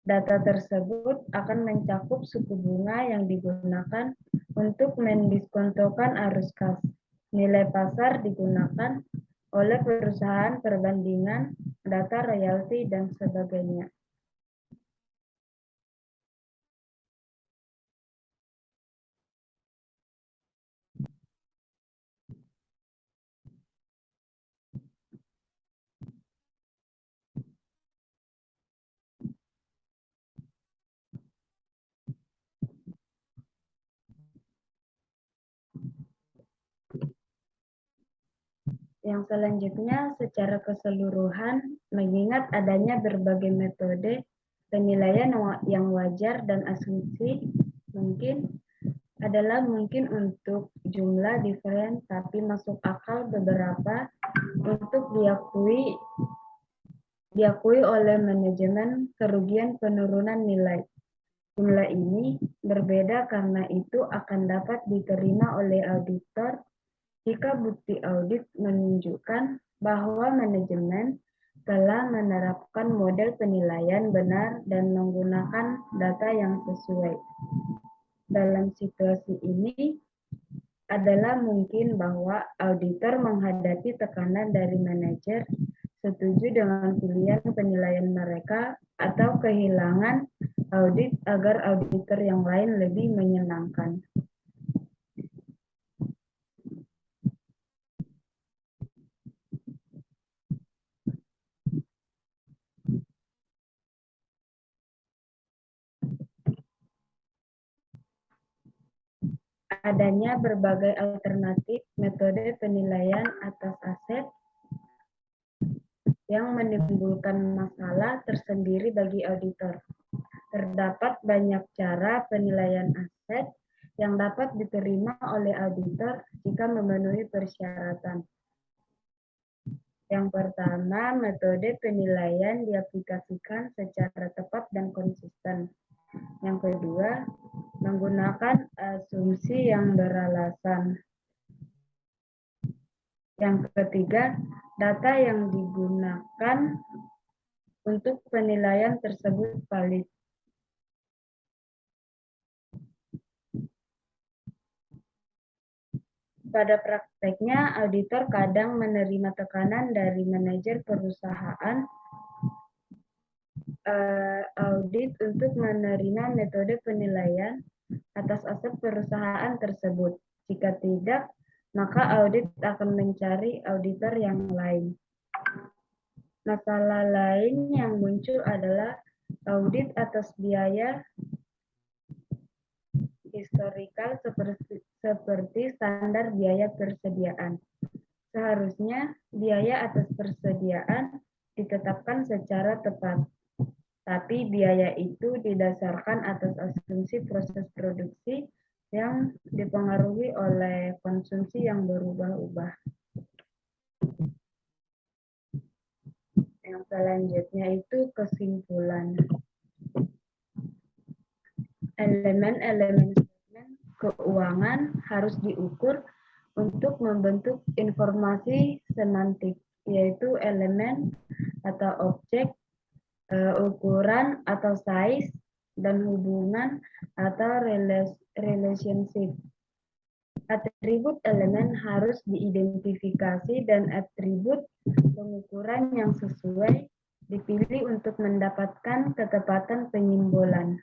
Data tersebut akan mencakup suku bunga yang digunakan untuk mendiskontokan arus kas, nilai pasar digunakan oleh perusahaan perbandingan, data royalti, dan sebagainya. Yang selanjutnya, secara keseluruhan, mengingat adanya berbagai metode penilaian yang wajar dan asumsi mungkin untuk jumlah diferen tapi masuk akal beberapa untuk diakui oleh manajemen kerugian penurunan nilai. Jumlah ini berbeda karena itu akan dapat diterima oleh auditor jika bukti audit menunjukkan bahwa manajemen telah menerapkan model penilaian benar dan menggunakan data yang sesuai. Dalam situasi ini adalah mungkin bahwa auditor menghadapi tekanan dari manajer setuju dengan pilihan penilaian mereka atau kehilangan audit agar auditor yang lain lebih menyenangkan. Adanya berbagai alternatif metode penilaian atas aset yang menimbulkan masalah tersendiri bagi auditor. Terdapat banyak cara penilaian aset yang dapat diterima oleh auditor jika memenuhi persyaratan. Yang pertama, metode penilaian diaplikasikan secara tepat dan konsisten. Yang kedua, menggunakan asumsi yang beralasan. Yang ketiga, data yang digunakan untuk penilaian tersebut valid. Pada prakteknya, auditor kadang menerima tekanan dari manajer perusahaan audit untuk menerima metode penilaian atas aset perusahaan tersebut. Jika tidak, maka audit akan mencari auditor yang lain. Masalah lain yang muncul adalah audit atas biaya historikal seperti standar biaya persediaan. Seharusnya biaya atas persediaan ditetapkan secara tepat, tapi biaya itu didasarkan atas asumsi proses produksi yang dipengaruhi oleh konsumsi yang berubah-ubah. Yang selanjutnya itu kesimpulan. Elemen-elemen keuangan harus diukur untuk membentuk informasi semantik, yaitu elemen atau objek, ukuran atau size, dan hubungan atau relationship. Atribut elemen harus diidentifikasi dan atribut pengukuran yang sesuai dipilih untuk mendapatkan ketepatan penyimbolan.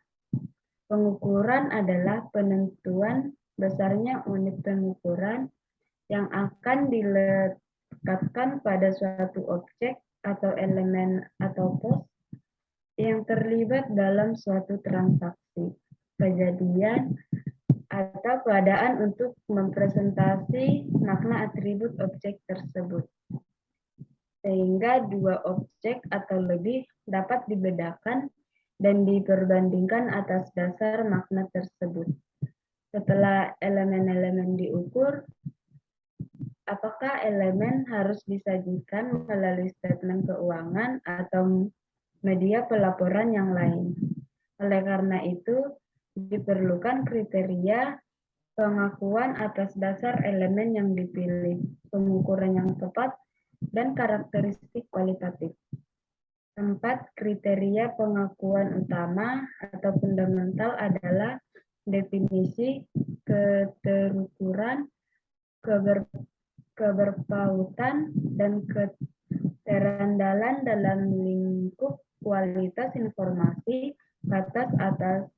Pengukuran adalah penentuan besarnya unit pengukuran yang akan dilekatkan pada suatu objek atau elemen atau pos yang terlibat dalam suatu transaksi, kejadian, atau keadaan untuk mempresentasi makna atribut objek tersebut. Sehingga dua objek atau lebih dapat dibedakan dan diperbandingkan atas dasar makna tersebut. Setelah elemen-elemen diukur, apakah elemen harus disajikan melalui statement keuangan atau media pelaporan yang lain. Oleh karena itu, diperlukan kriteria pengakuan atas dasar elemen yang dipilih, pengukuran yang tepat, dan karakteristik kualitatif. 4. Kriteria pengakuan utama atau fundamental adalah definisi, keterukuran, keberpautan, dan keterandalan dalam lingkup kualitas informasi, batas atas,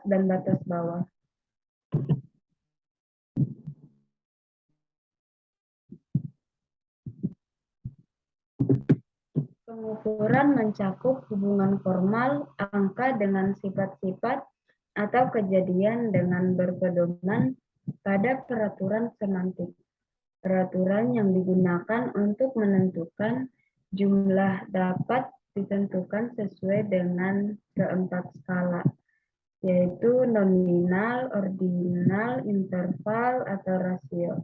dan batas bawah. Pengukuran mencakup hubungan formal angka dengan sifat-sifat atau kejadian dengan berpedoman pada peraturan semantik. Peraturan yang digunakan untuk menentukan jumlah dapat ditentukan sesuai dengan keempat skala, yaitu nominal, ordinal, interval, atau rasio.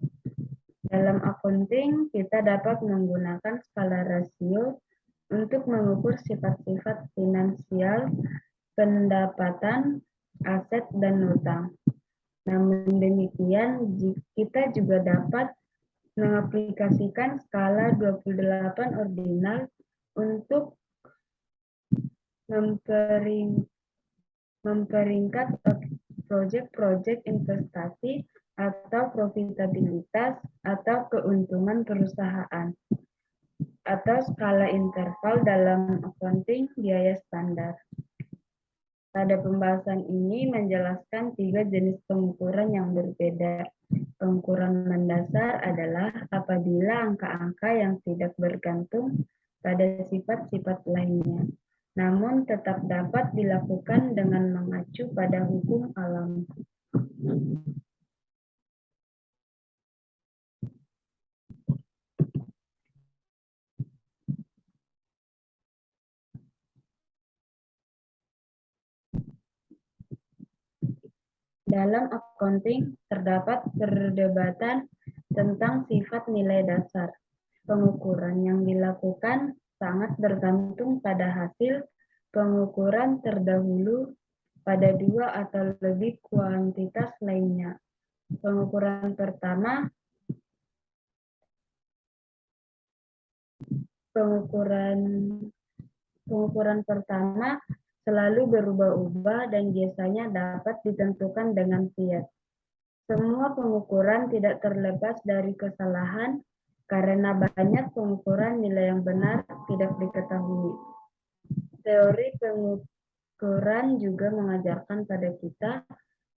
Dalam accounting, kita dapat menggunakan skala rasio untuk mengukur sifat-sifat finansial, pendapatan, aset, dan utang. Namun demikian, kita juga dapat mengaplikasikan skala 28 ordinal untuk memperingkat proyek-proyek investasi atau profitabilitas atau keuntungan perusahaan, atau skala interval dalam accounting biaya standar. Pada pembahasan ini menjelaskan 3 jenis pengukuran yang berbeda. Pengukuran mendasar adalah apabila angka-angka yang tidak bergantung pada sifat-sifat lainnya, namun tetap dapat dilakukan dengan mengacu pada hukum alam. Dalam accounting, terdapat perdebatan tentang sifat nilai dasar. Pengukuran yang dilakukan sangat bergantung pada hasil pengukuran terdahulu pada 2 atau lebih kuantitas lainnya. Pengukuran pertama selalu berubah-ubah dan biasanya dapat ditentukan dengan fiat. Semua pengukuran tidak terlepas dari kesalahan karena banyak pengukuran nilai yang benar tidak diketahui. Teori pengukuran juga mengajarkan pada kita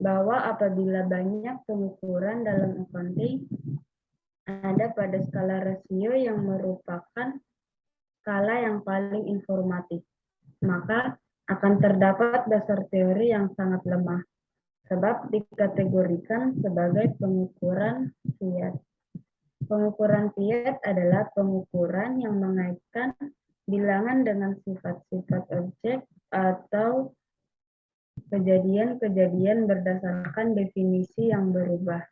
bahwa apabila banyak pengukuran dalam accounting ada pada skala rasio yang merupakan skala yang paling informatif, maka akan terdapat dasar teori yang sangat lemah, sebab dikategorikan sebagai pengukuran fiat. Pengukuran fiat adalah pengukuran yang mengaitkan bilangan dengan sifat-sifat objek atau kejadian-kejadian berdasarkan definisi yang berubah.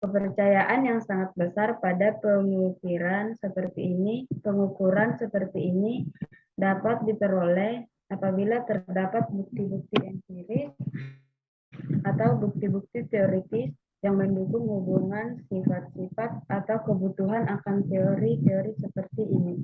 Kepercayaan yang sangat besar pada pengukuran seperti ini dapat diperoleh apabila terdapat bukti-bukti empiris atau bukti-bukti teoritis yang mendukung hubungan sifat-sifat atau kebutuhan akan teori-teori seperti ini.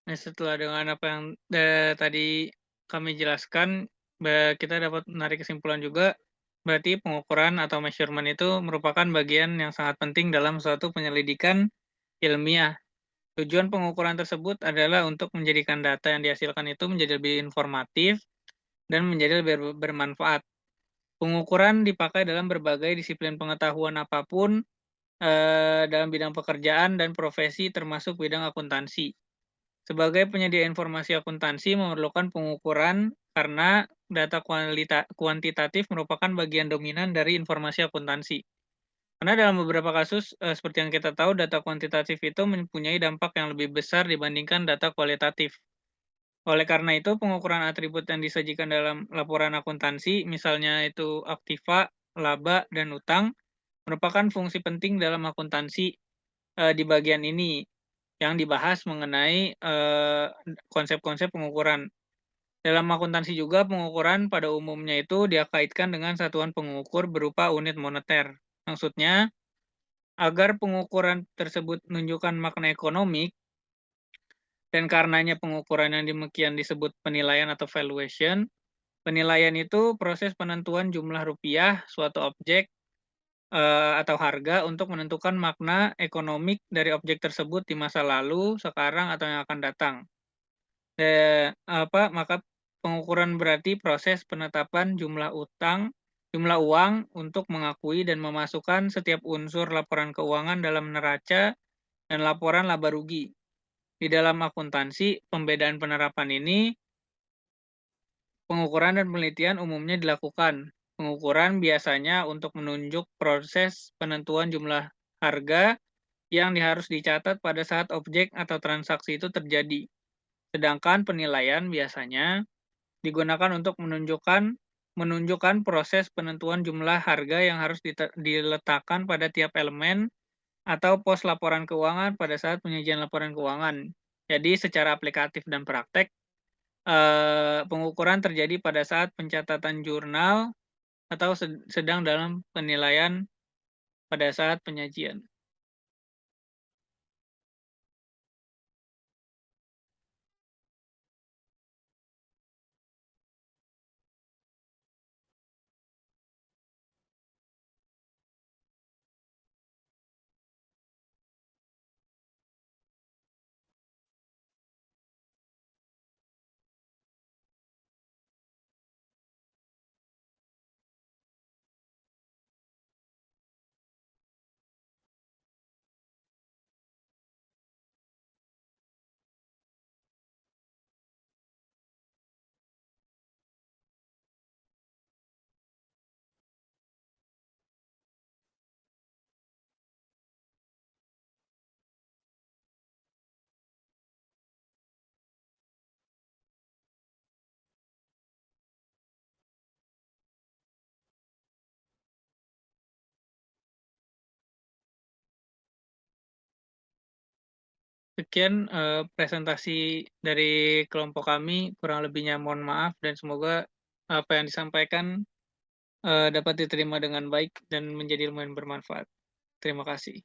Nah, setelah dengan apa yang tadi kami jelaskan, kita dapat menarik kesimpulan juga, berarti pengukuran atau measurement itu merupakan bagian yang sangat penting dalam suatu penyelidikan ilmiah. Tujuan pengukuran tersebut adalah untuk menjadikan data yang dihasilkan itu menjadi lebih informatif dan menjadi lebih bermanfaat. Pengukuran dipakai dalam berbagai disiplin pengetahuan apapun, dalam bidang pekerjaan dan profesi termasuk bidang akuntansi. Sebagai penyedia informasi akuntansi memerlukan pengukuran karena data kuantitatif merupakan bagian dominan dari informasi akuntansi. Karena dalam beberapa kasus, seperti yang kita tahu, data kuantitatif itu mempunyai dampak yang lebih besar dibandingkan data kualitatif. Oleh karena itu, pengukuran atribut yang disajikan dalam laporan akuntansi, misalnya itu aktiva, laba, dan utang, merupakan fungsi penting dalam akuntansi di bagian ini yang dibahas mengenai konsep-konsep pengukuran. Dalam akuntansi juga pengukuran pada umumnya itu dia kaitkan dengan satuan pengukur berupa unit moneter. Maksudnya, agar pengukuran tersebut menunjukkan makna ekonomik, dan karenanya pengukuran yang demikian disebut penilaian atau valuation. Penilaian itu proses penentuan jumlah rupiah suatu objek atau harga untuk menentukan makna ekonomik dari objek tersebut di masa lalu, sekarang, atau yang akan datang. Maka pengukuran berarti proses penetapan jumlah uang untuk mengakui dan memasukkan setiap unsur laporan keuangan dalam neraca dan laporan laba rugi. Di dalam akuntansi, pembedaan penerapan ini, pengukuran dan penelitian umumnya dilakukan. Pengukuran biasanya untuk menunjuk proses penentuan jumlah harga yang harus dicatat pada saat objek atau transaksi itu terjadi. Sedangkan penilaian biasanya digunakan untuk menunjukkan proses penentuan jumlah harga yang harus diletakkan pada tiap elemen atau pos laporan keuangan pada saat penyajian laporan keuangan. Jadi secara aplikatif dan praktek, pengukuran terjadi pada saat pencatatan jurnal atau sedang dalam penilaian pada saat penyajian. Sekian presentasi dari kelompok kami, kurang lebihnya mohon maaf dan semoga apa yang disampaikan dapat diterima dengan baik dan menjadi lumayan bermanfaat. Terima kasih.